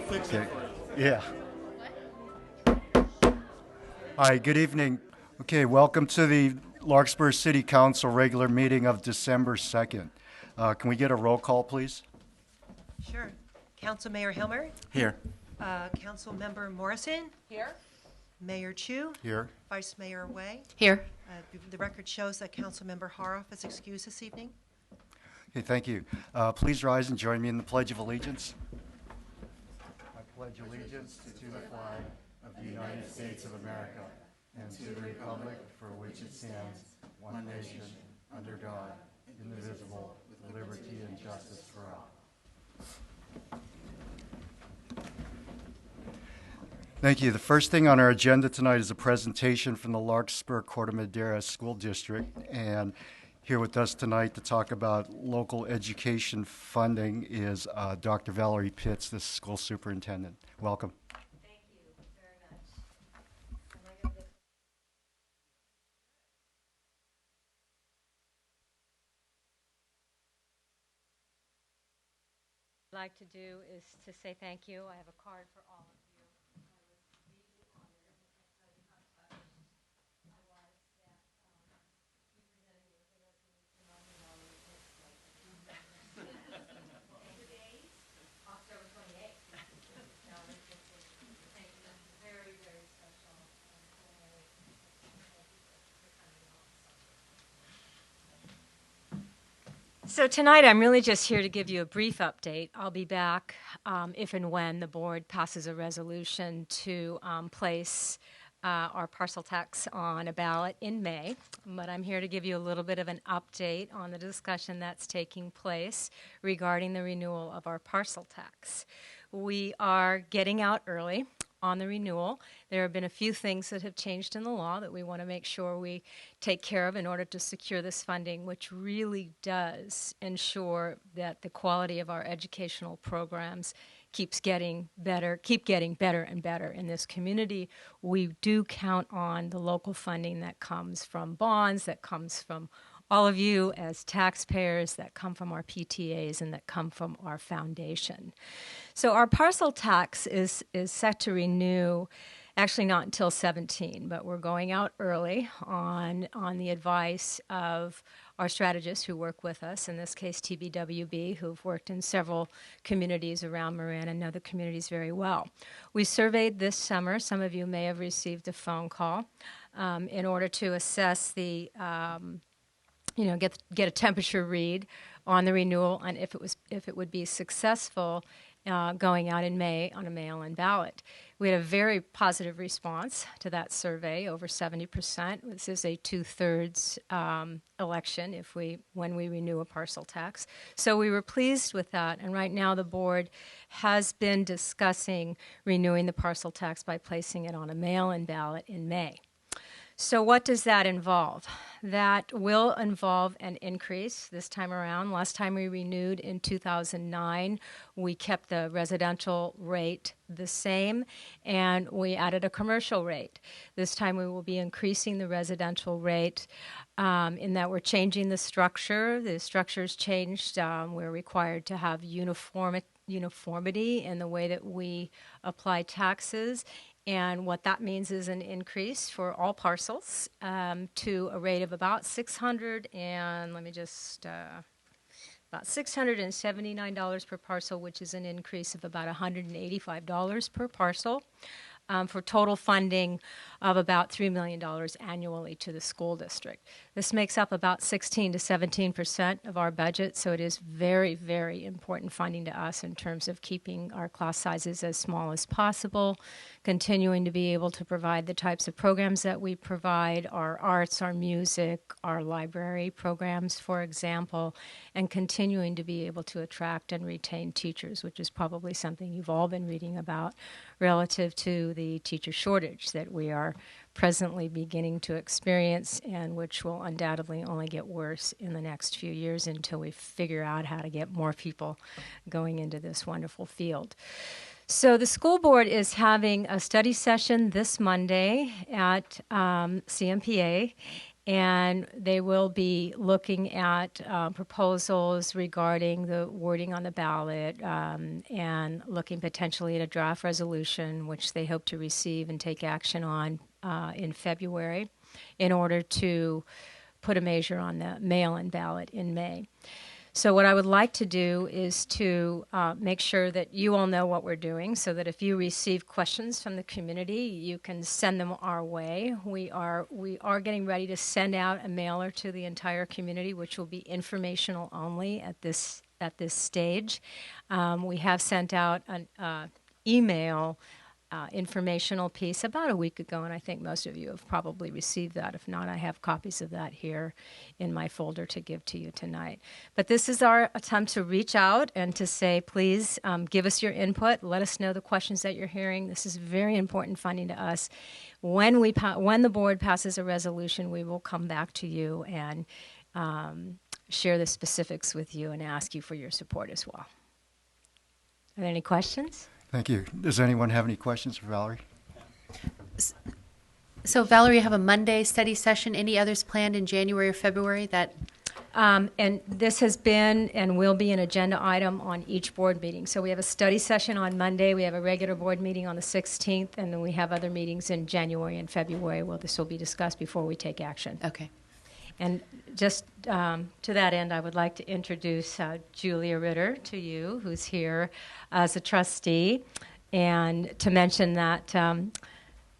fix it for you. Yeah. Hi, good evening. Okay, welcome to the Larkspur City Council regular meeting of December 2nd. Can we get a roll call, please? Sure. Councilmember Hilmer, Here. Councilmember Morrison, Here. Mayor Chu, Here. Vice Mayor Wei. Here. The record shows that Councilmember Haroff is excused this evening. Okay, thank you. Please rise and join me in the Pledge of Allegiance. I pledge allegiance to the flag of the United States of America and to the republic for which it stands, one nation, under God, indivisible, with liberty and justice for all. Thank you. The first thing on our agenda tonight is a presentation from the Larkspur Corte Madera School District. And here with us tonight to talk about local education funding is Dr. Valerie Pitts, the school superintendent. Welcome. Thank you very much. What I'd like to do is to say thank you. I have a card for all of you. So tonight I'm really just here to give you a brief update. I'll be back if and when the board passes a resolution to place our parcel tax on a ballot in May. But I'm here to give you a little bit of an update on the discussion that's taking place regarding the renewal of our parcel tax. We are getting out early on the renewal. There have been a few things that have changed in the law that we want to make sure we take care of in order to secure this funding, which really does ensure that the quality of our educational programs keep getting better and better in this community. We do count on the local funding that comes from bonds, that comes from all of you as taxpayers, that come from our PTAs, and that come from our foundation. So our parcel tax is set to renew, actually not until 17, but we're going out early on the advice of our strategists who work with us, in this case TBWB, who've worked in several communities around Marin and know the communities very well. We surveyed this summer. Some of you may have received a phone call in order to assess the get a temperature read on the renewal and if it would be successful going out in May on a mail-in ballot. We had a very positive response to that survey, over 70%. This is a 2/3 election when we renew a parcel tax. So we were pleased with that, and right now the board has been discussing renewing the parcel tax by placing it on a mail-in ballot in May. So what does that involve? That will involve an increase this time around. Last time we renewed in 2009, we kept the residential rate the same, and we added a commercial rate. This time we will be increasing the residential rate in that we're changing the structure. The structure's changed. We're required to have uniformity in the way that we apply taxes. And what that means is an increase for all parcels to a rate of about $679 per parcel, which is an increase of about $185 per parcel, for total funding of about $3 million annually to the school district. This makes up about 16 to 17% of our budget, so it is very, very important funding to us in terms of keeping our class sizes as small as possible, continuing to be able to provide the types of programs that we provide, our arts, our music, our library programs, for example, and continuing to be able to attract and retain teachers, which is probably something you've all been reading about relative to the teacher shortage that we are presently beginning to experience and which will undoubtedly only get worse in the next few years until we figure out how to get more people going into this wonderful field. So the school board is having a study session this Monday at CMPA, and they will be looking at proposals regarding the wording on the ballot and looking potentially at a draft resolution, which they hope to receive and take action on in February in order to put a measure on the mail-in ballot in May. So what I would like to do is to make sure that you all know what we're doing so that if you receive questions from the community, you can send them our way. We are getting ready to send out a mailer to the entire community, which will be informational only at this stage. We have sent out an email informational piece about a week ago, and I think most of you have probably received that. If not, I have copies of that here in my folder to give to you tonight. But this is our attempt to reach out and to say, please give us your input. Let us know the questions that you're hearing. This is very important funding to us. When the board passes a resolution, we will come back to you and share the specifics with you and ask you for your support as well. Are there any questions? Thank you. Does anyone have any questions for Valerie? So, Valerie, you have a Monday study session. Any others planned in January or February? And this has been and will be an agenda item on each board meeting. So we have a study session on Monday, we have a regular board meeting on the 16th, and then we have other meetings in January and February where this will be discussed before we take action. Okay. And just to that end, I would like to introduce Julia Ritter to you, who's here as a trustee, and to mention that,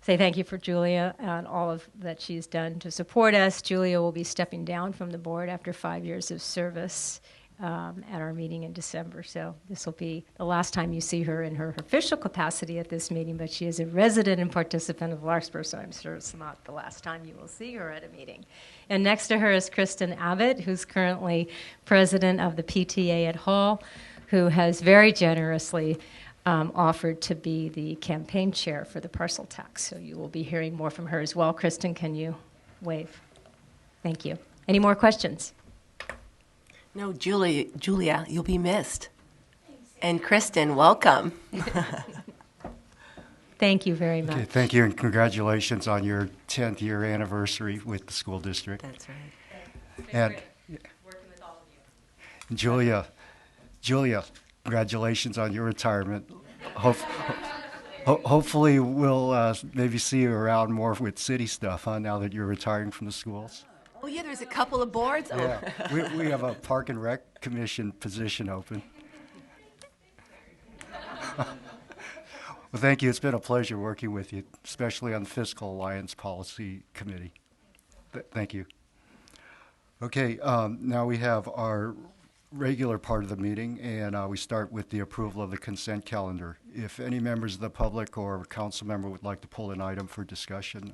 say thank you for Julia and all of that she's done to support us. Julia will be stepping down from the board after 5 years of service at our meeting in December. So this will be the last time you see her in her official capacity at this meeting, but she is a resident and participant of Larkspur, so I'm sure it's not the last time you will see her at a meeting. And next to her is Kristen Abbott, who's currently president of the PTA at Hall, who has very generously offered to be the campaign chair for the parcel tax. So you will be hearing more from her as well. Kristen, can you wave? Thank you. Any more questions? No, Julia, you'll be missed. And Kristen, welcome. Thank you very much. Okay, thank you, and congratulations on your 10th year anniversary with the school district. That's right. And Working with all of you. Julia, congratulations on your retirement. Hopefully we'll maybe see you around more with city stuff, huh, now that you're retiring from the schools. Oh, yeah, there's a couple of boards. Oh. Yeah, we have a Park and Rec Commission position open. Well, thank you. It's been a pleasure working with you, especially on the Fiscal Alliance Policy Committee. Thank you. Okay, now we have our regular part of the meeting, and we start with the approval of the consent calendar. If any members of the public or council member would like to pull an item for discussion,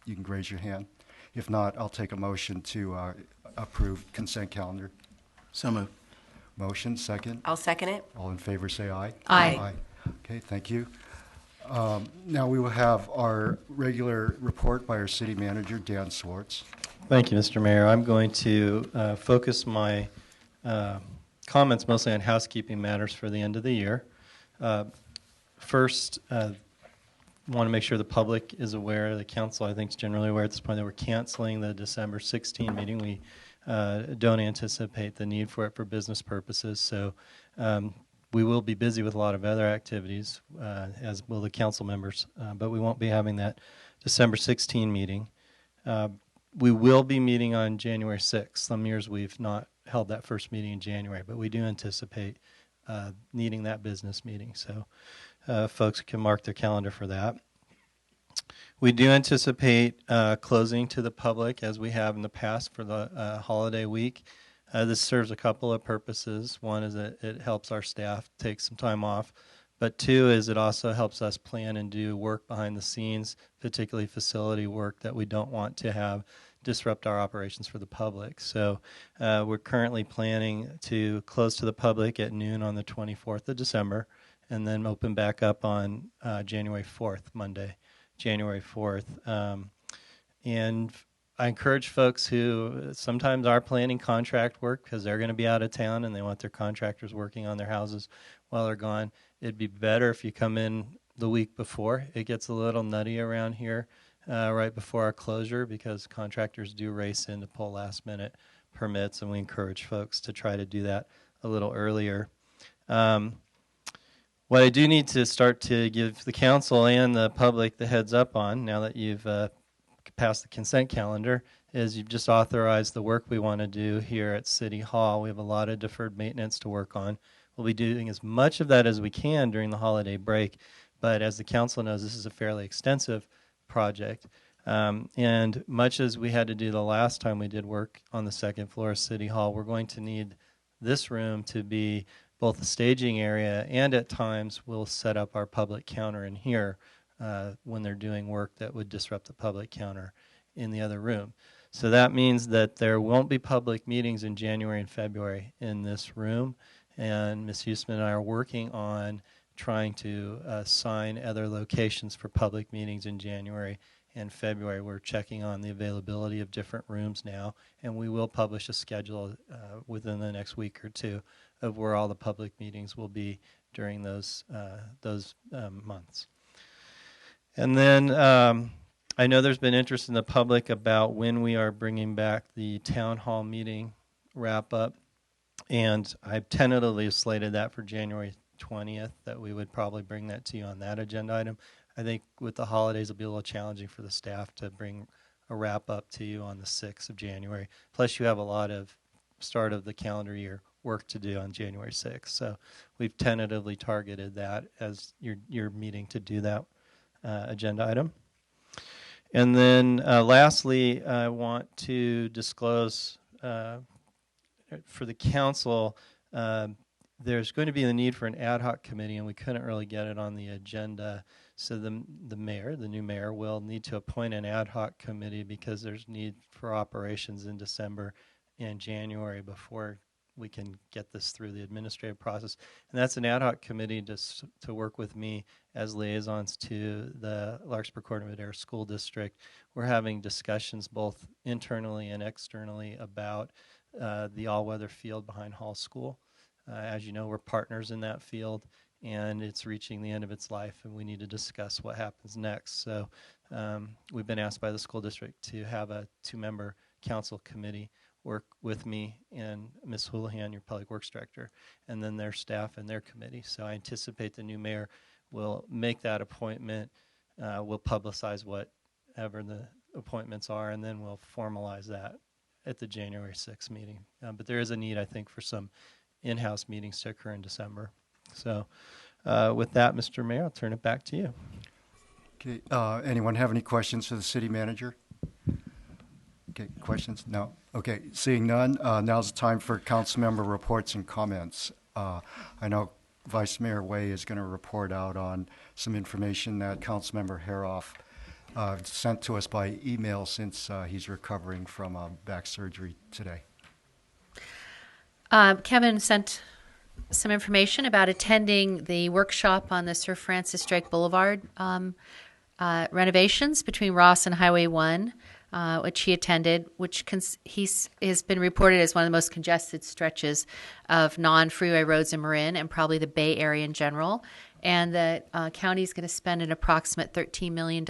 you can raise your hand. If not, I'll take a motion to approve consent calendar. So moved. Motion, second. I'll second it. All in favor, say aye. Aye. Okay, thank you. Now we will have our regular report by our city manager, Dan Swartz. Thank you, Mr. Mayor. I'm going to focus my comments mostly on housekeeping matters for the end of the year. First, want to make sure the public is aware, the council I think is generally aware at this point that we're canceling the December 16 meeting. We don't anticipate the need for it for business purposes, so we will be busy with a lot of other activities, as will the council members, but we won't be having that December 16 meeting. We will be meeting on January 6th. Some years we've not held that first meeting in January, but we do anticipate needing that business meeting, so folks can mark their calendar for that. We do anticipate closing to the public as we have in the past for the holiday week. This serves a couple of purposes. One is that it helps our staff take some time off, but two is it also helps us plan and do work behind the scenes, particularly facility work that we don't want to have disrupt our operations for the public. So we're currently planning to close to the public at noon on the 24th of December and then open back up on January 4th, Monday, January 4th. And I encourage folks who sometimes are planning contract work because they're going to be out of town and they want their contractors working on their houses while they're gone. It'd be better if you come in the week before. It gets a little nutty around here. right before our closure because contractors do race in to pull last-minute permits, and we encourage folks to try to do that a little earlier. What I do need to start to give the council and the public the heads up on, now that you've passed the consent calendar, is you've just authorized the work we want to do here at City Hall. We have a lot of deferred maintenance to work on. We'll be doing as much of that as we can during the holiday break, but as the council knows, this is a fairly extensive project. And much as we had to do the last time we did work on the second floor of City Hall, we're going to need this room to be both a staging area, and at times we'll set up our public counter in here when they're doing work that would disrupt the public counter in the other room. So that means that there won't be public meetings in January and February in this room, and Ms. Huseman and I are working on trying to assign other locations for public meetings in January and February. We're checking on the availability of different rooms now, and we will publish a schedule within the next week or two of where all the public meetings will be during those months. And then I know there's been interest in the public about when we are bringing back the town hall meeting wrap up, and I've tentatively slated that for January 20th, that we would probably bring that to you on that agenda item. I think with the holidays it'll be a little challenging for the staff to bring a wrap up to you on the 6th of January. Plus you have a lot of start of the calendar year work to do on January 6th. So we've tentatively targeted that as your meeting to do that agenda item. And then lastly, I want to disclose for the council, there's going to be the need for an ad hoc committee, and we couldn't really get it on the agenda. So the new mayor, will need to appoint an ad hoc committee because there's need for operations in December and January before we can get this through the administrative process. And that's an ad hoc committee to work with me as liaisons to the Larkspur Corte Madera School District. We're having discussions both internally and externally about the all-weather field behind Hall School. As you know, we're partners in that field, and it's reaching the end of its life, and we need to discuss what happens next. So we've been asked by the school district to have a 2-member council committee work with me and Ms. Houlihan, your public works director, and then their staff and their committee. So I anticipate the new mayor will make that appointment. We'll publicize whatever the appointments are, and then we'll formalize that at the January 6th meeting. But there is a need, I think, for some in-house meetings to occur in December. So with that, Mr. Mayor, I'll turn it back to you. Okay. Anyone have any questions for the city manager? Okay, questions? No. Okay, seeing none, now's the time for council member reports and comments. I know Vice Mayor Way is going to report out on some information that Councilmember Haroff sent to us by email since he's recovering from back surgery today. Kevin sent some information about attending the workshop on the Sir Francis Drake Boulevard renovations between Ross and Highway 1, which he attended, which has been reported as one of the most congested stretches of non-freeway roads in Marin and probably the Bay Area in general. And the county is going to spend an approximate $13 million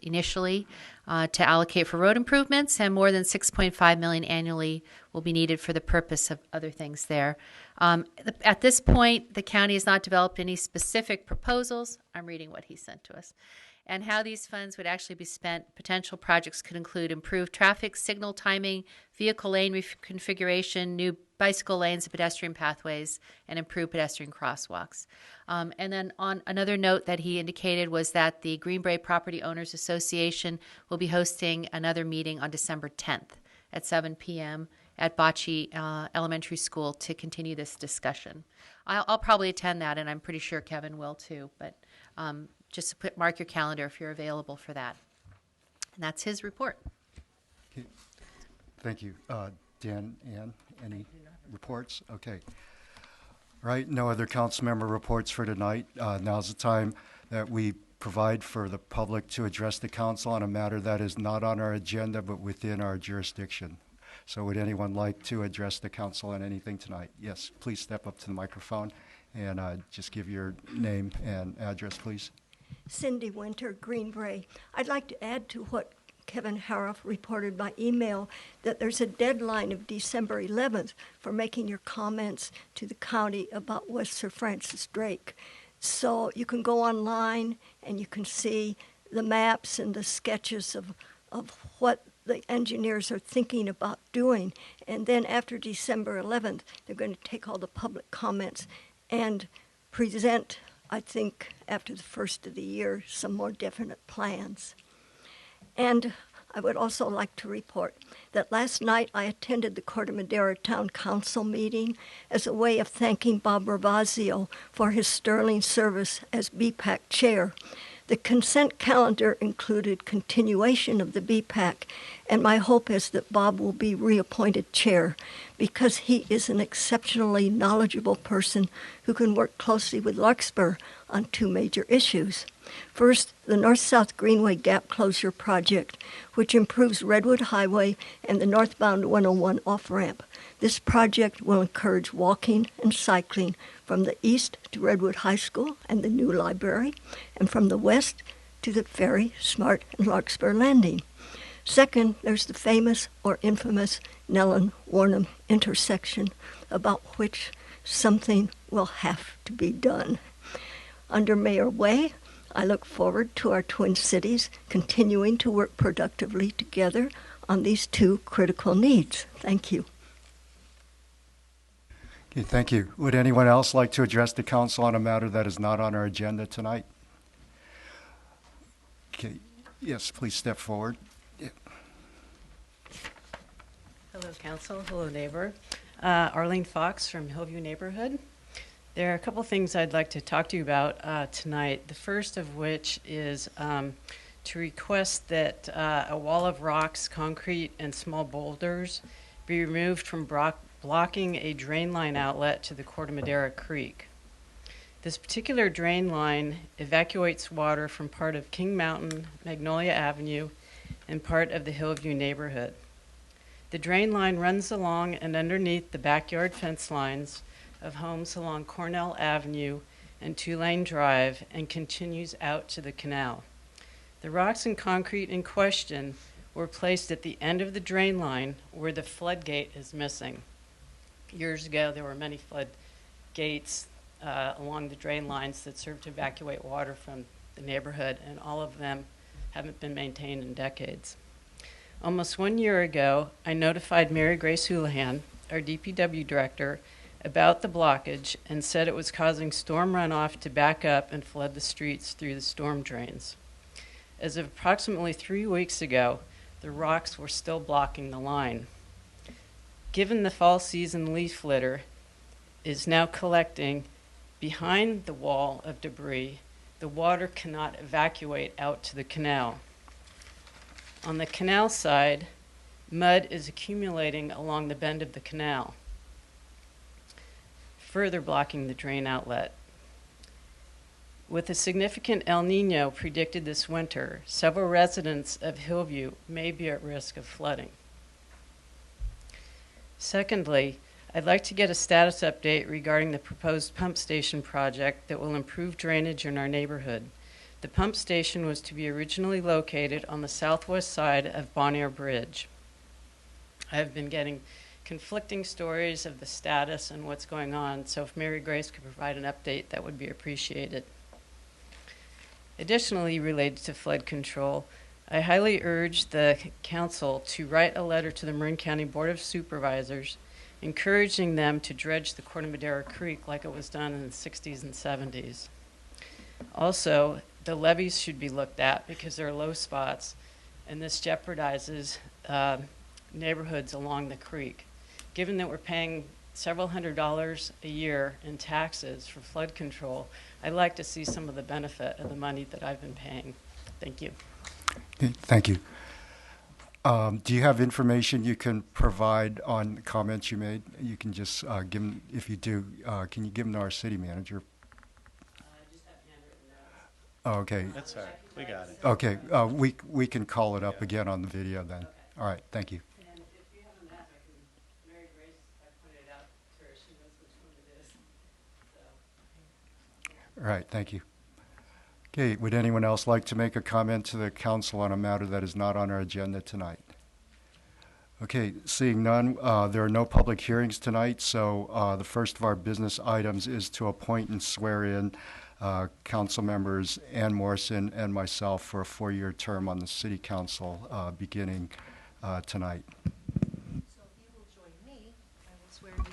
initially to allocate for road improvements, and more than $6.5 million annually will be needed for the purpose of other things there. At this point, the county has not developed any specific proposals. I'm reading what he sent to us. And how these funds would actually be spent. Potential projects could include improved traffic signal timing, vehicle lane reconfiguration, new bicycle lanes and pedestrian pathways, and improved pedestrian crosswalks. And then on another note that he indicated was that the Green Bay Property Owners Association will be hosting another meeting on December 10th at 7 p.m. at Bocce Elementary School to continue this discussion. I'll probably attend that, and I'm pretty sure Kevin will too, but just mark your calendar if you're available for that. And that's his report. Okay. Thank you. Dan, Ann, any reports? Okay. All right, no other council member reports for tonight. Now's the time that we provide for the public to address the council on a matter that is not on our agenda but within our jurisdiction. So would anyone like to address the council on anything tonight? Yes, please step up to the microphone and just give your name and address, please. Cindy Winter, Green Bay. I'd like to add to what Kevin Haroff reported by email that there's a deadline of December 11th for making your comments to the county about West Sir Francis Drake. So you can go online and you can see the maps and the sketches of what the engineers are thinking about doing. And then after December 11th, they're going to take all the public comments and present, I think, after the first of the year, some more definite plans. And I would also like to report that last night I attended the Corte Madera Town Council meeting as a way of thanking Bob Ravazio for his sterling service as BPAC chair. The consent calendar included continuation of the BPAC, and my hope is that Bob will be reappointed chair because he is an exceptionally knowledgeable person who can work closely with Larkspur on two major issues. First, the North-South Greenway Gap Closure Project, which improves Redwood Highway and the northbound 101 off-ramp. This project will encourage walking and cycling from the east to Redwood High School and the new library, and from the west to the ferry, Smart, and Larkspur Landing. Second, there's the famous or infamous Nellen-Warnham intersection, about which something will have to be done. Under Mayor Way, I look forward to our twin cities continuing to work productively together on these two critical needs. Thank you. Okay, thank you. Would anyone else like to address the council on a matter that is not on our agenda tonight? Okay, yes, please step forward. Yeah. Hello, council. Hello, neighbor. Arlene Fox from Hillview Neighborhood. There are a couple things I'd like to talk to you about tonight. The first of which is to request that a wall of rocks, concrete, and small boulders be removed from blocking a drain line outlet to the Corte Madera Creek. This particular drain line evacuates water from part of King Mountain, Magnolia Avenue, and part of the Hillview neighborhood. The drain line runs along and underneath the backyard fence lines of homes along Cornell Avenue and Tulane Drive and continues out to the canal. The rocks and concrete in question were placed at the end of the drain line where the floodgate is missing. Years ago, there were many floodgates along the drain lines that served to evacuate water from the neighborhood, and all of them haven't been maintained in decades. Almost 1 year ago, I notified Mary Grace Houlihan, our DPW director, about the blockage and said it was causing storm runoff to back up and flood the streets through the storm drains. As of approximately 3 weeks ago, the rocks were still blocking the line. Given the fall season leaf litter is now collecting behind the wall of debris, the water cannot evacuate out to the canal. On the canal side, mud is accumulating along the bend of the canal, further blocking the drain outlet. With a significant El Nino predicted this winter, several residents of Hillview may be at risk of flooding. Secondly, I'd like to get a status update regarding the proposed pump station project that will improve drainage in our neighborhood. The pump station was to be originally located on the southwest side of Bonaire Bridge. I have been getting conflicting stories of the status and what's going on, so if Mary Grace could provide an update, that would be appreciated. Additionally, related to flood control, I highly urge the council to write a letter to the Marin County Board of Supervisors encouraging them to dredge the Corte Madera Creek like it was done in the 60s and 70s. Also, the levees should be looked at because there are low spots, and this jeopardizes neighborhoods along the creek. Given that we're paying several $100s a year in taxes for flood control, I'd like to see some of the benefit of the money that I've been paying. Thank you. Okay, thank you. Do you have information you can provide on the comments you made? You can just give them, if you do, can you give them to our city manager? I just have handwritten notes. Oh, okay. That's all right. We got it. Okay, we can call it up again on the video then. Okay. All right, thank you. And if you have a map, Mary Grace, I pointed it out to her, she knows which one it is. So. All right, thank you. Okay, would anyone else like to make a comment to the council on a matter that is not on our agenda tonight? Okay, seeing none, there are no public hearings tonight, so the first of our business items is to appoint and swear in council members Ann Morrison and myself for a 4-year term on the city council beginning tonight. So if you will join me, I will swear you in.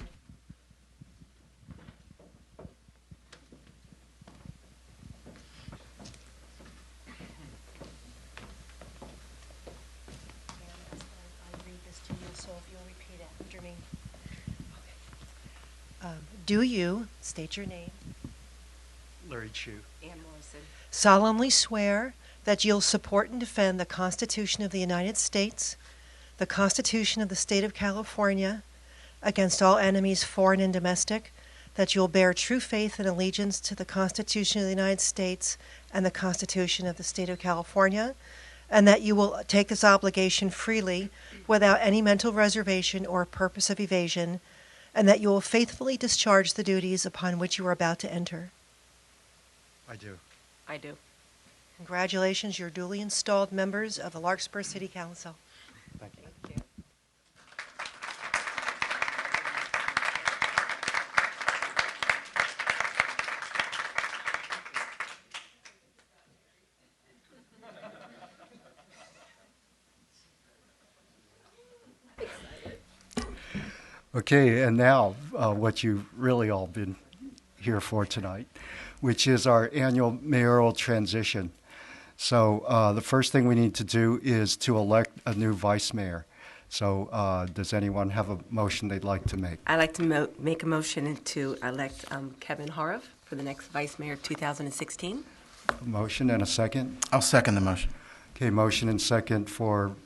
And as I read this to you, so if you'll repeat after me. Okay. Do you state your name? Larry Chu. Ann Morrison. Solemnly swear that you'll support and defend the Constitution of the United States, the Constitution of the State of California, against all enemies, foreign and domestic, that you'll bear true faith and allegiance to the Constitution of the United States and the Constitution of the State of California, and that you will take this obligation freely without any mental reservation or purpose of evasion, and that you will faithfully discharge the duties upon which you are about to enter. I do. I do. Congratulations, you're duly installed members of the Larkspur City Council. Thank you. Thank you. Okay, and now what you've really all been here for tonight, which is our annual mayoral transition. So the first thing we need to do is to elect a new vice mayor. So does anyone have a motion they'd like to make? I'd like to make a motion to elect Kevin Horoff for the next Vice Mayor 2016. A motion and a second? I'll second the motion. Okay, motion and second for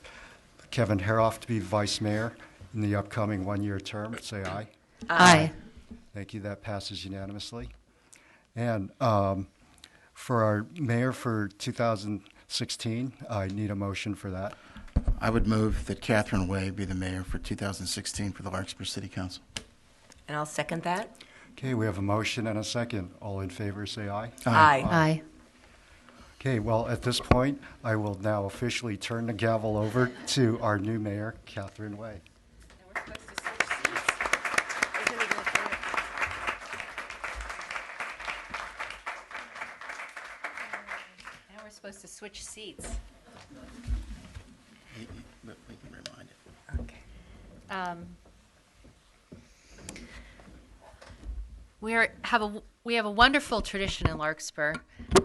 Kevin Haroff to be vice mayor in the upcoming 1-year term. Say aye. Aye. Thank you. That passes unanimously. And for our mayor for 2016, I need a motion for that. I would move that Catherine Way be the mayor for 2016 for the Larkspur City Council. And I'll second that. Okay, we have a motion and a second. All in favor, say aye. Aye. Aye. Okay, well, at this point, I will now officially turn the gavel over to our new mayor, Catherine Way. Now we're supposed to switch seats. We can remind it. Okay. We have a wonderful tradition in Larkspur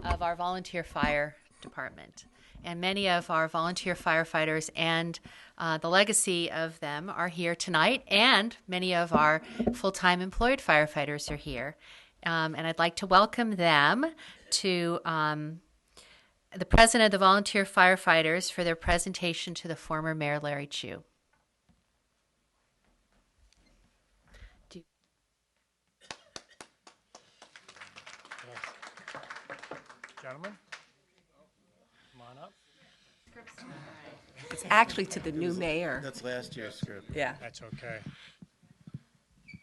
of our volunteer fire department, and many of our volunteer firefighters and the legacy of them are here tonight, and many of our full-time employed firefighters are here, and I'd like to welcome them to the president of the volunteer firefighters for their presentation to the former Mayor Larry Chu. Gentlemen, come on up. It's actually to the new mayor. That's last year's script. Yeah. That's okay.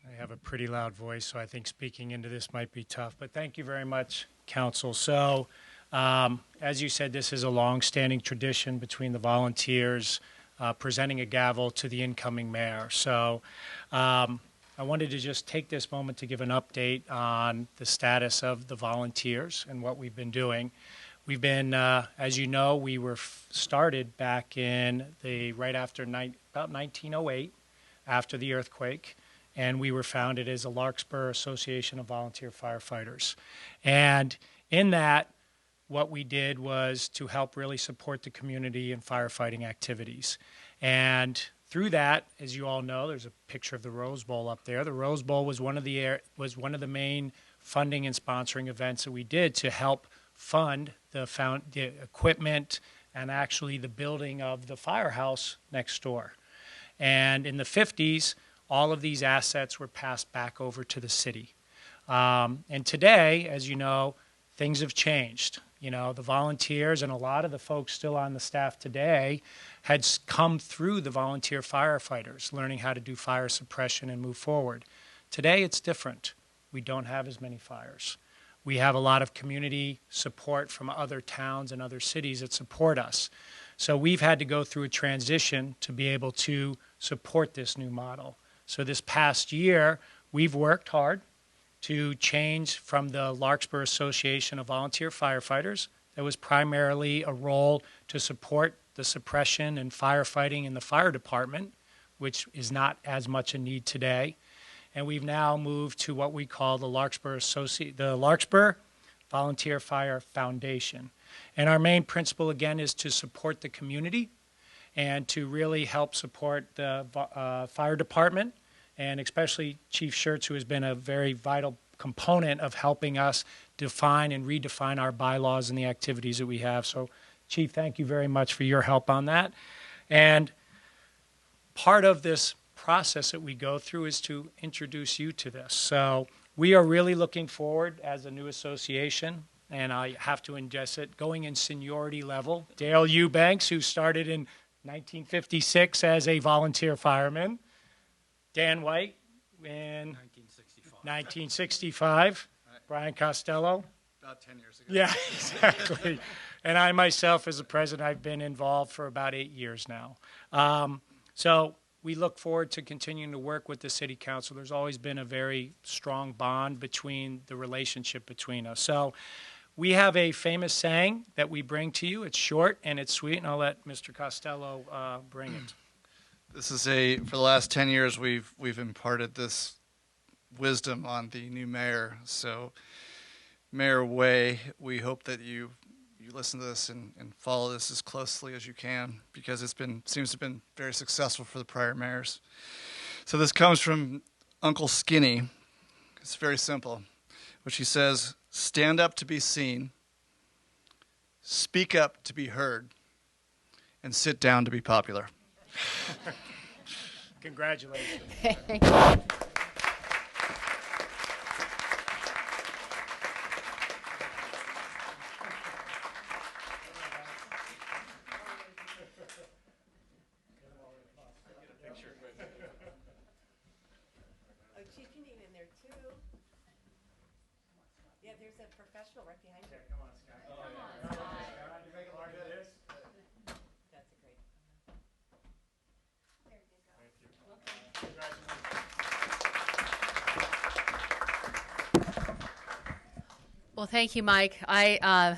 I have a pretty loud voice, so I think speaking into this might be tough. But thank you very much, Council. So, as you said, this is a long-standing tradition between the volunteers presenting a gavel to the incoming mayor. So, I wanted to just take this moment to give an update on the status of the volunteers and what we've been doing. We've been, as you know, we were started back in right after about 1908, after the earthquake, and we were founded as a Larkspur Association of Volunteer Firefighters. And in that, what we did was to help really support the community in firefighting activities. And through that, as you all know, there's a picture of the Rose Bowl up there. The Rose Bowl was one of the main funding and sponsoring events that we did to help fund the equipment and actually the building of the firehouse next door. And in the 50s, all of these assets were passed back over to the city. And today, as you know, things have changed. You know, the volunteers and a lot of the folks still on the staff today had come through the volunteer firefighters, learning how to do fire suppression and move forward. Today, it's different. We don't have as many fires. we have a lot of community support from other towns and other cities that support us. So we've had to go through a transition to be able to support this new model. So this past year, we've worked hard to change from the Larkspur Association of Volunteer Firefighters. That was primarily a role to support the suppression and firefighting in the fire department, which is not as much a need today. And we've now moved to what we call the Larkspur Volunteer Fire Foundation. And our main principle, again, is to support the community and to really help support the fire department, and especially Chief Schertz, who has been a very vital component of helping us define and redefine our bylaws and the activities that we have. So, Chief, thank you very much for your help on that. And part of this process that we go through is to introduce you to this. So we are really looking forward as a new association, and I have to ingest it, going in seniority level. Dale Eubanks, who started in 1956 as a volunteer fireman. Dan White in 1965. Brian Costello. About 10 years ago. Yeah, exactly. And I myself, as a president, I've been involved for about 8 years now. So we look forward to continuing to work with the city council. There's always been a very strong bond between the relationship between us. So we have a famous saying that we bring to you. It's short and it's sweet, and I'll let Mr. Costello bring it. This is for the last 10 years, we've imparted this wisdom on the new mayor. So, Mayor Way, we hope that you listen to this and follow this as closely as you can, because seems to have been very successful for the prior mayors. So this comes from Uncle Skinny. It's very simple, which he says: stand up to be seen, speak up to be heard, and sit down to be popular. Congratulations. Thank you. Professional right behind you. Come on, Scott. Come on, Scott. You make a part of this. That's a great. Thank you. Congratulations. Well, thank you, Mike. I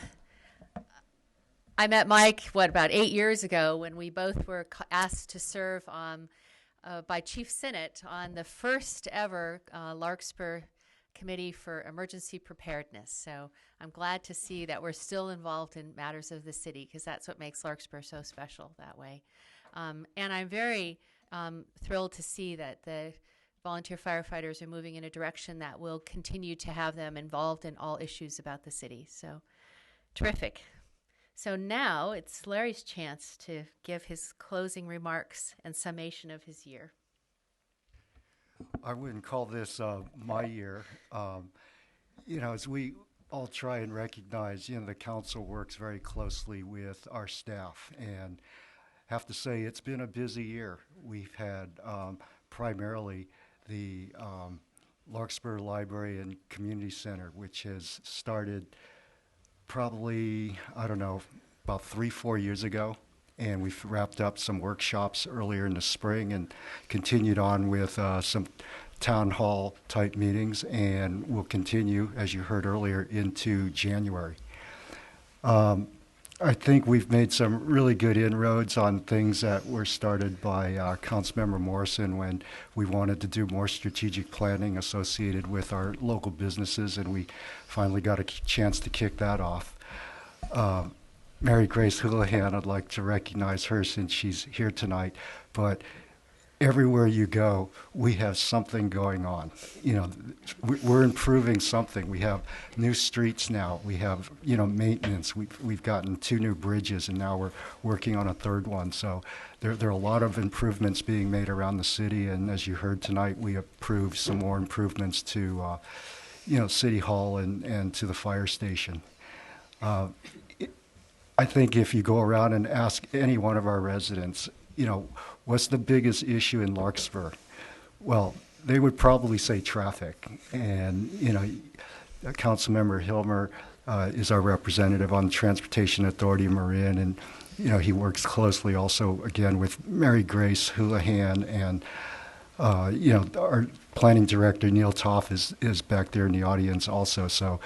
met Mike, about 8 years ago, when we both were asked to serve by Chief Sinnott on the first ever Larkspur Committee for Emergency Preparedness. So I'm glad to see that we're still involved in matters of the city, because that's what makes Larkspur so special that way. And I'm very thrilled to see that the volunteer firefighters are moving in a direction that will continue to have them involved in all issues about the city. So terrific. So now it's Larry's chance to give his closing remarks and summation of his year. I wouldn't call this my year. As we all try and recognize, the council works very closely with our staff, and have to say it's been a busy year. We've had primarily the Larkspur Library and Community Center, which has started probably, about 3-4 years ago. And we've wrapped up some workshops earlier in the spring and continued on with some town hall type meetings, and we'll continue, as you heard earlier, into January. I think we've made some really good inroads on things that were started by Councilmember Morrison when we wanted to do more strategic planning associated with our local businesses, and we finally got a chance to kick that off. Mary Grace Houlihan, I'd like to recognize her since she's here tonight, but everywhere you go, we have something going on. We're improving something. We have new streets now. We have, maintenance. We've gotten 2 new bridges, and now we're working on a 3rd one. So there are a lot of improvements being made around the city, and as you heard tonight, we approved some more improvements to, City Hall and to the fire station. I think if you go around and ask any one of our residents, what's the biggest issue in Larkspur? Well, they would probably say traffic. And, Councilmember Hilmer is our representative on the Transportation Authority of Marin, and he works closely also again with Mary Grace Houlihan, and our planning director Neil Toff is back there in the audience also. So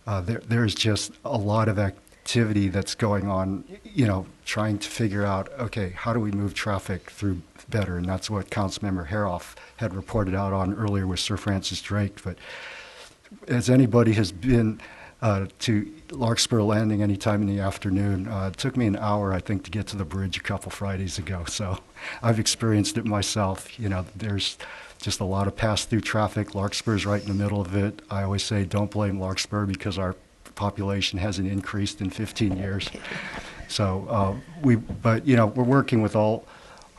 there's just a lot of activity that's going on, trying to figure out, okay, how do we move traffic through better? And that's what Councilmember Haroff had reported out on earlier with Sir Francis Drake. But as anybody has been to Larkspur Landing anytime in the afternoon, it took me an hour, I think, to get to the bridge a couple Fridays ago. So I've experienced it myself. There's just a lot of pass-through traffic. Larkspur's right in the middle of it. I always say don't blame Larkspur because our population hasn't increased in 15 years. So we're working with all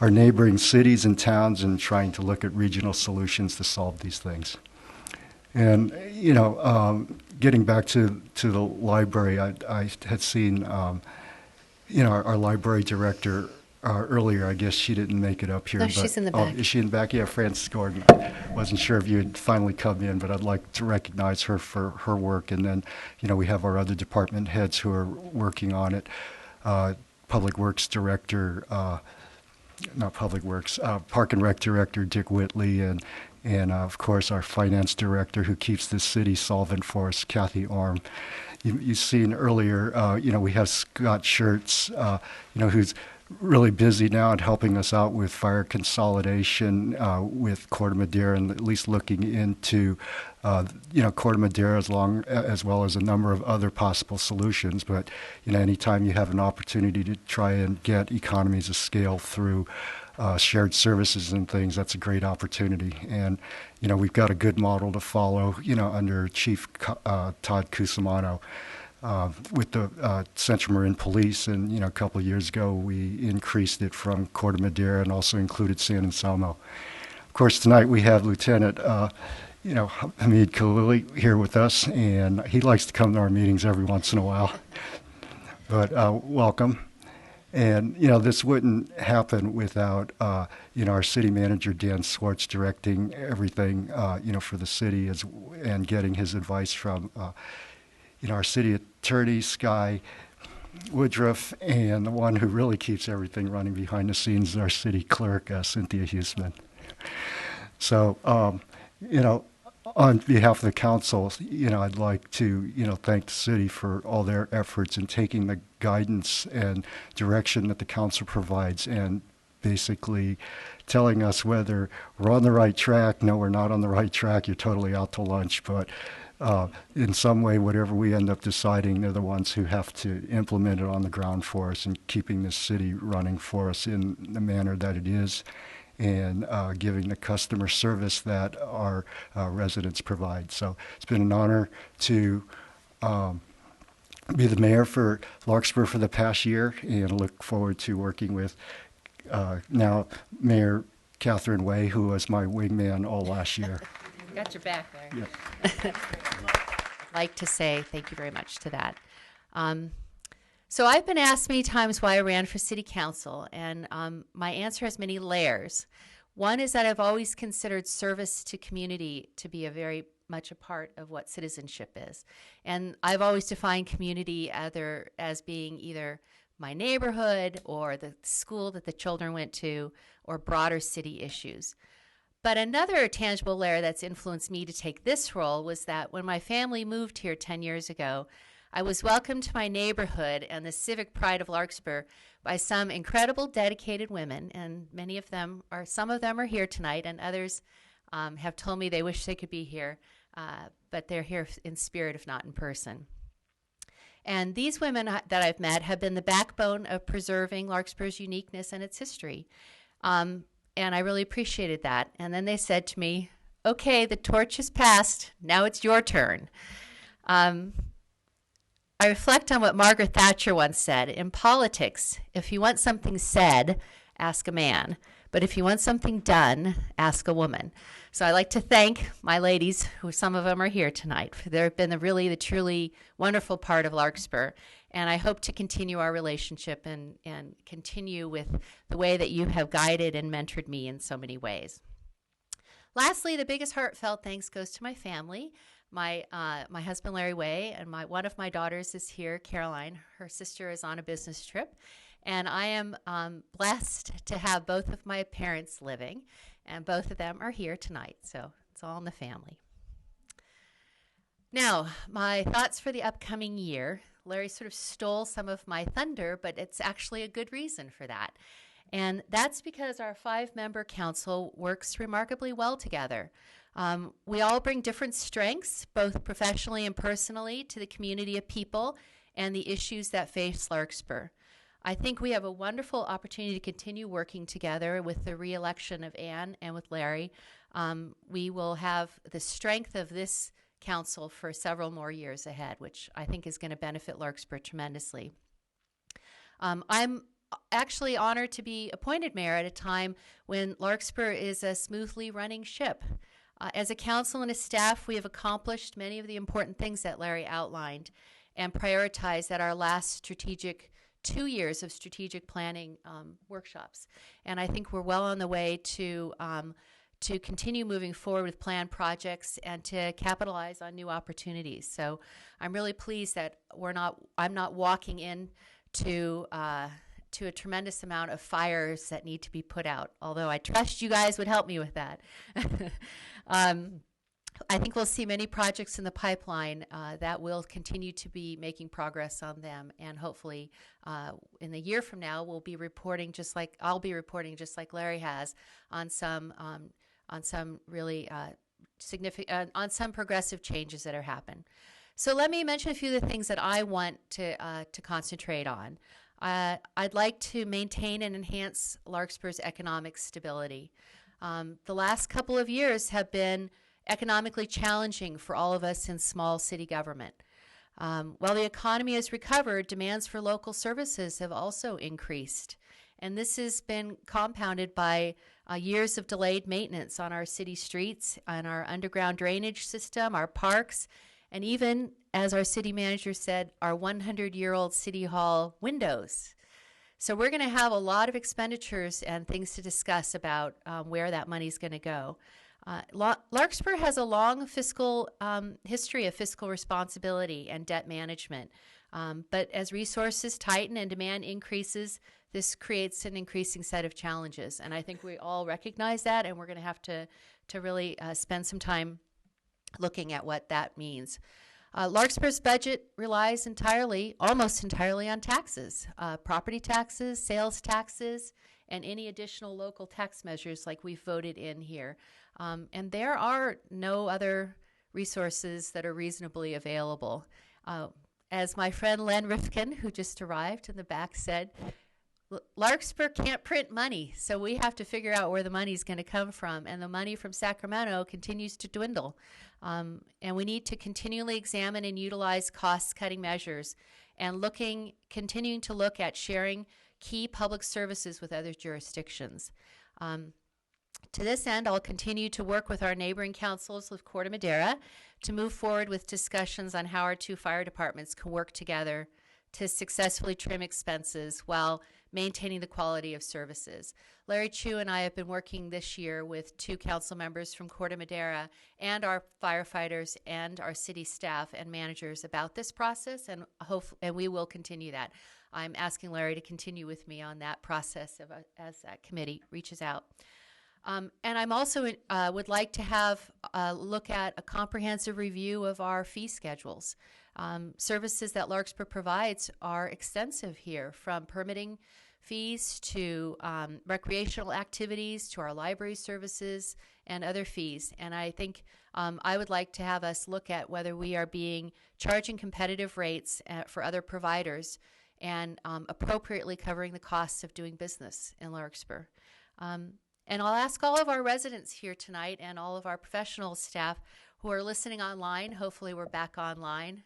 our neighboring cities and towns and trying to look at regional solutions to solve these things. And, getting back to the library, I had seen, our library director earlier. I guess she didn't make it up here. No, but, she's in the back. Is she in the back? Yeah, Frances Gordon. Wasn't sure if you had finally come in, but I'd like to recognize her for her work. And then, we have our other department heads who are working on it. Public Works Director, not Public Works, Park and Rec Director Dick Whitley, and of course our Finance Director who keeps this city solvent for us, Kathy Orm. You've seen earlier, we have Scott Schertz, who's really busy now and helping us out with fire consolidation with Corte Madera, and at least looking into Corte Madera as well as a number of other possible solutions. But anytime you have an opportunity to try and get economies of scale through shared services and things, that's a great opportunity. And we've got a good model to follow under Chief Todd Cusimano. With the Central Marin Police, and a couple of years ago we increased it from Corte Madera and also included San Anselmo. Of course, tonight we have Lieutenant Hamid Khalili here with us, and he likes to come to our meetings every once in a while. But welcome. And this wouldn't happen without our city manager Dan Swartz directing everything for the city and getting his advice from our city attorney, Sky Woodruff, and the one who really keeps everything running behind the scenes is our city clerk, Cynthia Huseman. So, on behalf of the council, I'd like to, thank the city for all their efforts in taking the guidance and direction that the council provides and basically telling us whether we're on the right track. No, we're not on the right track. You're totally out to lunch, but in some way, whatever we end up deciding, they're the ones who have to implement it on the ground for us and keeping this city running for us in the manner that it is, and giving the customer service that our residents provide. So it's been an honor to be the mayor for Larkspur for the past year, and look forward to working with now Mayor Catherine Way, who was my wingman all last year. Got your back there. Yeah. I'd like to say thank you very much to that. So I've been asked many times why I ran for city council, and my answer has many layers. One is that I've always considered service to community to be a very much a part of what citizenship is. And I've always defined community either as being either my neighborhood or the school that the children went to or broader city issues. But another tangible layer that's influenced me to take this role was that when my family moved here 10 years ago, I was welcomed to my neighborhood and the civic pride of Larkspur by some incredible dedicated women, and some of them are here tonight, and others have told me they wish they could be here, but they're here in spirit, if not in person. And these women that I've met have been the backbone of preserving Larkspur's uniqueness and its history. And I really appreciated that. And then they said to me, okay, the torch is passed. Now it's your turn. I reflect on what Margaret Thatcher once said. In politics, if you want something said, ask a man. But if you want something done, ask a woman. So I'd like to thank my ladies, who some of them are here tonight. They've been the truly wonderful part of Larkspur. And I hope to continue our relationship and continue with the way that you have guided and mentored me in so many ways. Lastly, the biggest heartfelt thanks goes to my family, my husband Larry Way and one of my daughters is here, Caroline. Her sister is on a business trip, and I am blessed to have both of my parents living, and both of them are here tonight. So it's all in the family. Now, my thoughts for the upcoming year. Larry sort of stole some of my thunder, but it's actually a good reason for that. And that's because our 5-member council works remarkably well together. We all bring different strengths, both professionally and personally, to the community of people and the issues that face Larkspur. I think we have a wonderful opportunity to continue working together with the re-election of Ann and with Larry. We will have the strength of this council for several more years ahead, which I think is going to benefit Larkspur tremendously. I'm actually honored to be appointed mayor at a time when Larkspur is a smoothly running ship. As a council and a staff, we have accomplished many of the important things that Larry outlined and prioritized at our last 2 years of strategic planning workshops. And I think we're well on the way to continue moving forward with planned projects and to capitalize on new opportunities. So I'm really pleased that I'm not walking in to a tremendous amount of fires that need to be put out, although I trust you guys would help me with that. I think we'll see many projects in the pipeline that will continue to be making progress on them, and hopefully in the year from now we'll be reporting I'll be reporting just like Larry has on some really significant on some progressive changes that are happening. So let me mention a few of the things that I want to concentrate on. I'd like to maintain and enhance Larkspur's economic stability. The last couple of years have been economically challenging for all of us in small city government. While the economy has recovered, demands for local services have also increased. And this has been compounded by years of delayed maintenance on our city streets, on our underground drainage system, our parks, and even, as our city manager said, our 100-year-old city hall windows. So we're going to have a lot of expenditures and things to discuss about where that money is going to go. Larkspur has a long fiscal history of fiscal responsibility and debt management. But as resources tighten and demand increases, this creates an increasing set of challenges. And I think we all recognize that, and we're going to have to really spend some time looking at what that means. Larkspur's budget relies almost entirely on taxes, property taxes, sales taxes, and any additional local tax measures like we've voted in here. And there are no other resources that are reasonably available. As my friend Len Rifkin, who just arrived in the back, said, Larkspur can't print money, so we have to figure out where the money is going to come from, and the money from Sacramento continues to dwindle. And we need to continually examine and utilize cost-cutting measures and continuing to look at sharing key public services with other jurisdictions. To this end, I'll continue to work with our neighboring councils of Corte Madera to move forward with discussions on how our 2 fire departments can work together to successfully trim expenses while maintaining the quality of services. Larry Chu and I have been working this year with 2 council members from Corte Madera and our firefighters and our city staff and managers about this process, and we will continue that. I'm asking Larry to continue with me on that process as that committee reaches out. And I'm also would like to have a look at a comprehensive review of our fee schedules. Services that Larkspur provides are extensive here, from permitting fees to recreational activities to our library services and other fees. And I think I would like to have us look at whether we are charging competitive rates for other providers and appropriately covering the costs of doing business in Larkspur. And I'll ask all of our residents here tonight and all of our professional staff who are listening online, hopefully we're back online,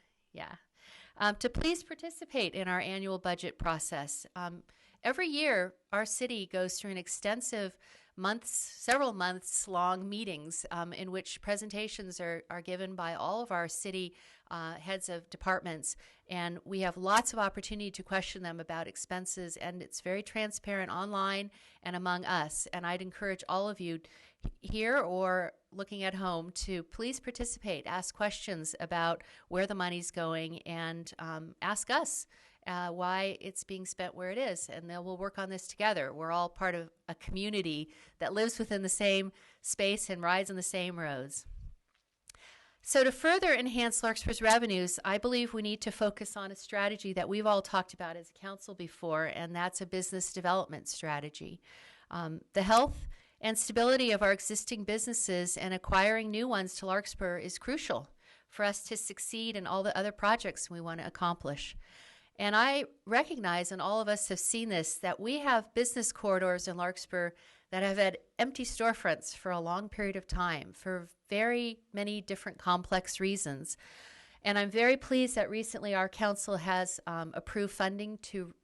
to please participate in our annual budget process. Every year, our city goes through an extensive several months long meetings in which presentations are given by all of our city heads of departments, and we have lots of opportunity to question them about expenses, and it's very transparent online and among us. And I'd encourage all of you here or looking at home to please participate, ask questions about where the money's going, and ask us why it's being spent where it is, and then we'll work on this together. We're all part of a community that lives within the same space and rides on the same roads. So to further enhance Larkspur's revenues, I believe we need to focus on a strategy that we've all talked about as a council before, and that's a business development strategy. The health and stability of our existing businesses and acquiring new ones to Larkspur is crucial for us to succeed in all the other projects we want to accomplish. And I recognize, and all of us have seen this, that we have business corridors in Larkspur that have had empty storefronts for a long period of time for very many different complex reasons. And I'm very pleased that recently our council has approved funding to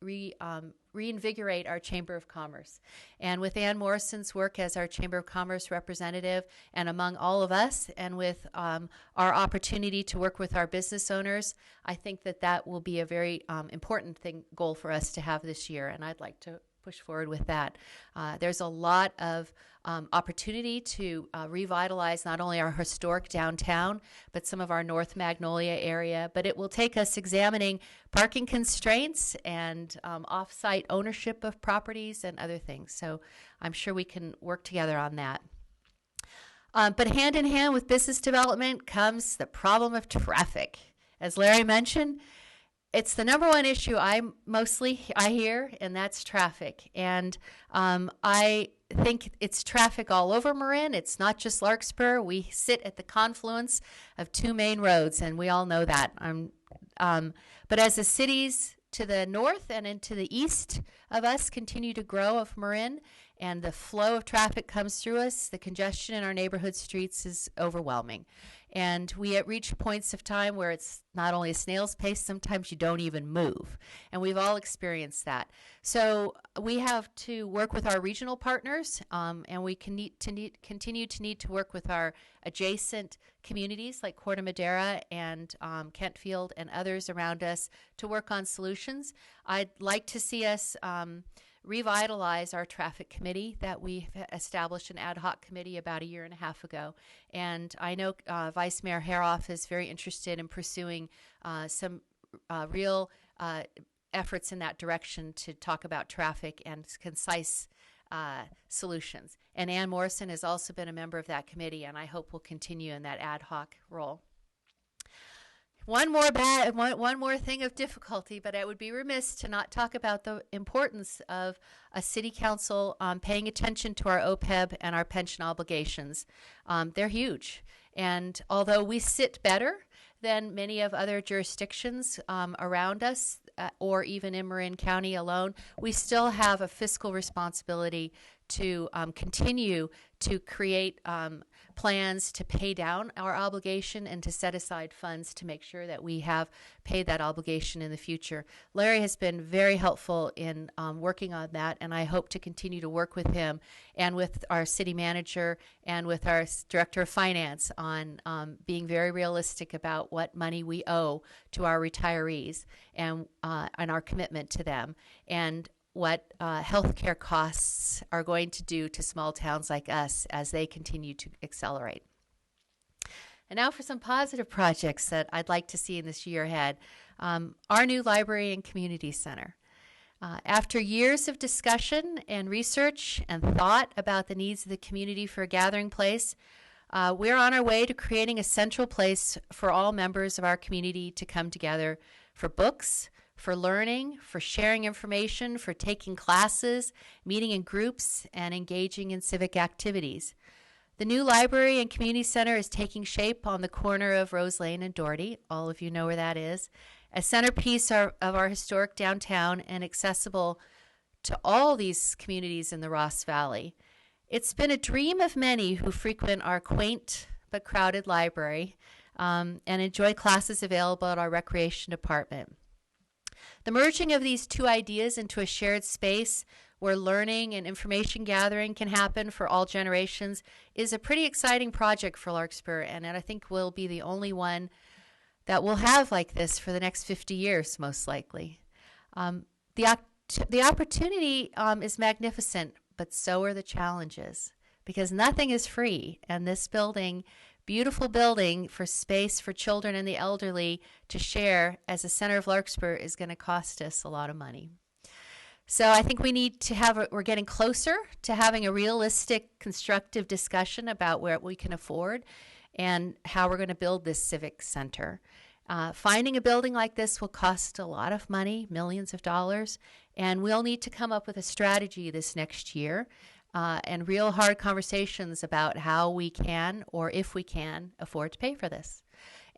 reinvigorate our Chamber of Commerce. And with Ann Morrison's work as our Chamber of Commerce representative, and among all of us, and with our opportunity to work with our business owners, I think that that will be a very important goal for us to have this year, and I'd like to push forward with that. There's a lot of opportunity to revitalize not only our historic downtown, but some of our North Magnolia area. But it will take us examining parking constraints and off-site ownership of properties and other things. So I'm sure we can work together on that. But hand in hand with business development comes the problem of traffic. As Larry mentioned, it's the number one issue I hear, and that's traffic. And I think it's traffic all over Marin. It's not just Larkspur. We sit at the confluence of two main roads, and we all know that. But as the cities to the north and into the east of us continue to grow of Marin, and the flow of traffic comes through us, the congestion in our neighborhood streets is overwhelming. And we reach points of time where it's not only a snail's pace, sometimes you don't even move. And we've all experienced that. So we have to work with our regional partners, and we continue to need to work with our adjacent communities like Corte Madera and Kentfield and others around us to work on solutions. I'd like to see us revitalize our traffic committee that we established an ad hoc committee about 1.5 years ago. And I know Vice Mayor Haroff is very interested in pursuing some real efforts in that direction to talk about traffic and concise solutions. And Ann Morrison has also been a member of that committee, and I hope will continue in that ad hoc role. One more thing of difficulty, but I would be remiss to not talk about the importance of a city council paying attention to our OPEB and our pension obligations. They're huge. And although we sit better than many of other jurisdictions around us, or even in Marin County alone, we still have a fiscal responsibility to continue to create plans to pay down our obligation and to set aside funds to make sure that we have paid that obligation in the future. Larry has been very helpful in working on that, and I hope to continue to work with him and with our city manager and with our director of finance on being very realistic about what money we owe to our retirees and our commitment to them, and what healthcare costs are going to do to small towns like us as they continue to accelerate. And now for some positive projects that I'd like to see in this year ahead. Our new library and community center. After years of discussion and research and thought about the needs of the community for a gathering place, we're on our way to creating a central place for all members of our community to come together for books, for learning, for sharing information, for taking classes, meeting in groups, and engaging in civic activities. The new library and community center is taking shape on the corner of Rose Lane and Doherty. All of you know where that is. A centerpiece of our historic downtown and accessible to all these communities in the Ross Valley. It's been a dream of many who frequent our quaint but crowded library and enjoy classes available at our recreation department. The merging of these two ideas into a shared space where learning and information gathering can happen for all generations is a pretty exciting project for Larkspur, and I think will be the only one that we'll have like this for the next 50 years, most likely. The opportunity is magnificent, but so are the challenges, because nothing is free. And this building, beautiful building for space for children and the elderly to share as a center of Larkspur, is going to cost us a lot of money. So I think we need to we're getting closer to having a realistic, constructive discussion about what we can afford and how we're going to build this civic center. Finding a building like this will cost a lot of money, millions of dollars, and we'll need to come up with a strategy this next year and real hard conversations about how we can, or if we can, afford to pay for this.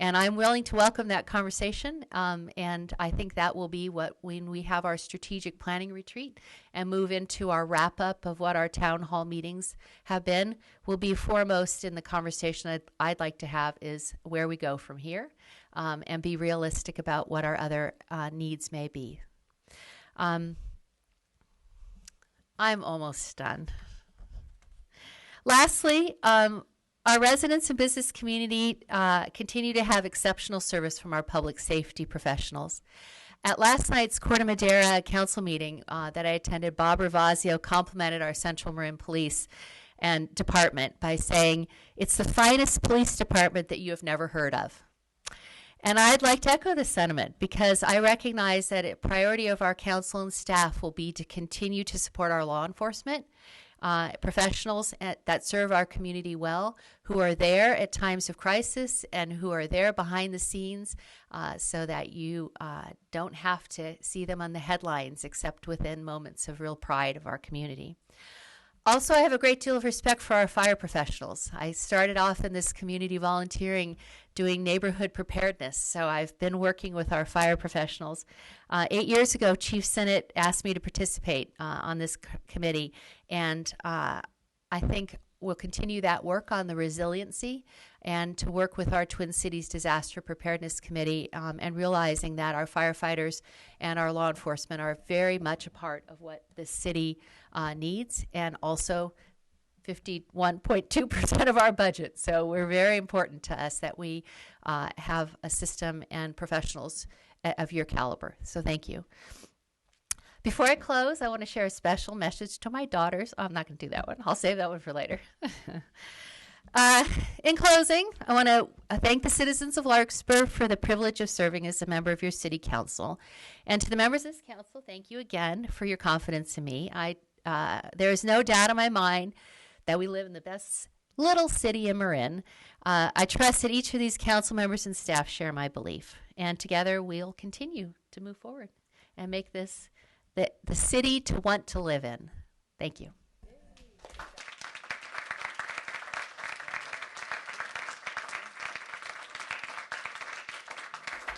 And I'm willing to welcome that conversation, and I think that will be when we have our strategic planning retreat and move into our wrap-up of what our town hall meetings have been, will be foremost in the conversation I'd like to have is where we go from here, and be realistic about what our other needs may be. I'm almost done. Lastly, our residents and business community continue to have exceptional service from our public safety professionals. At last night's Corte Madera council meeting that I attended, Bob Ravazio complimented our Central Marin Police and Department by saying, "It's the finest police department that you have never heard of." And I'd like to echo this sentiment, because I recognize that a priority of our council and staff will be to continue to support our law enforcement professionals that serve our community well, who are there at times of crisis and who are there behind the scenes, so that you don't have to see them on the headlines except within moments of real pride of our community. Also, I have a great deal of respect for our fire professionals. I started off in this community volunteering doing neighborhood preparedness, so I've been working with our fire professionals. 8 years ago, Chief Sinnott asked me to participate on this committee, and I think we'll continue that work on the resiliency and to work with our Twin Cities Disaster Preparedness Committee, and realizing that our firefighters and our law enforcement are very much a part of what the city needs, and also 51.2% of our budget. So we're very important to us that we have a system and professionals of your caliber. So thank you. Before I close, I want to share a special message to my daughters. Oh, I'm not going to do that one. I'll save that one for later. In closing, I want to thank the citizens of Larkspur for the privilege of serving as a member of your city council. And to the members of this council, thank you again for your confidence in me. There is no doubt in my mind that we live in the best little city in Marin. I trust that each of these council members and staff share my belief. And together we'll continue to move forward and make this the city to want to live in. Thank you.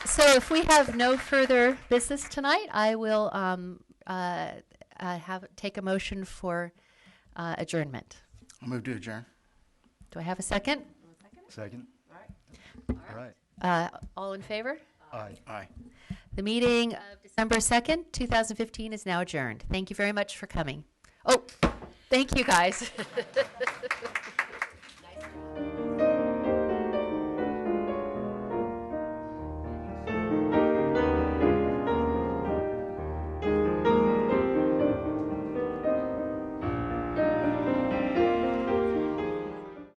So if we have no further business tonight, I will take a motion for adjournment. I'll move to adjourn. Do I have a second? Second. All right. All right. All in favor? Aye. Aye. The meeting of December 2nd, 2015 is now adjourned. Thank you very much for coming. Oh, thank you guys.